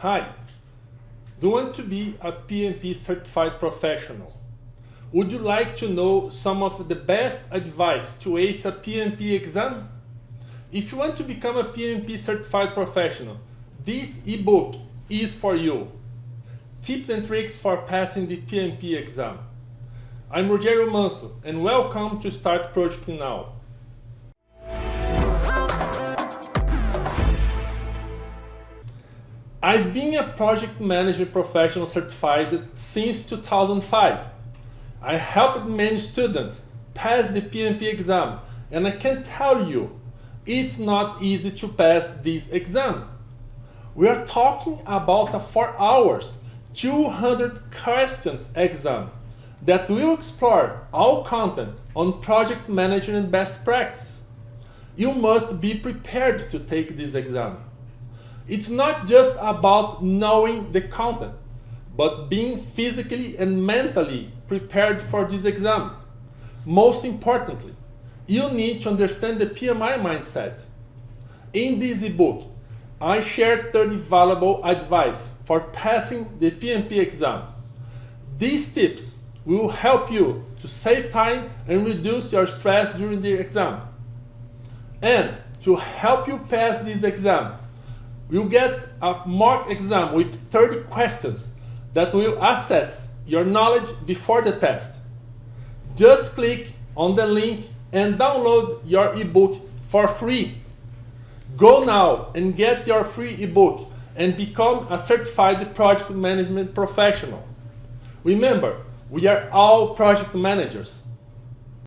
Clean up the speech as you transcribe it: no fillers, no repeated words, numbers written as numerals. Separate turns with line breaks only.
Hi, do you want to be a PMP certified professional? Would you like to know some of the best advice to ace a PMP exam? If you want to become a PMP certified professional, this ebook is for you. Tips and tricks for passing the PMP exam. I'm Rogério Manso and welcome to Start Projecting Now. I've been a project manager professional certified since 2005. I helped many students pass the PMP exam, and I can tell you, it's not easy to pass this exam. We are talking about a 4 hours, 200 questions exam that will explore all content on project management and best practice. You must be prepared to take this exam. It's not just about knowing the content, but being physically and mentally prepared for this exam. Most importantly, you need to understand the PMI mindset. In this ebook, I share 30 valuable advice for passing the PMP exam. These tips will help you to save time and reduce your stress during the exam. And to help you pass this exam, you'll get a mock exam with 30 questions that will assess your knowledge before the test. Just click on the link and download your ebook for free. Go now and get your free ebook and become a certified project management professional. Remember, we are all project managers.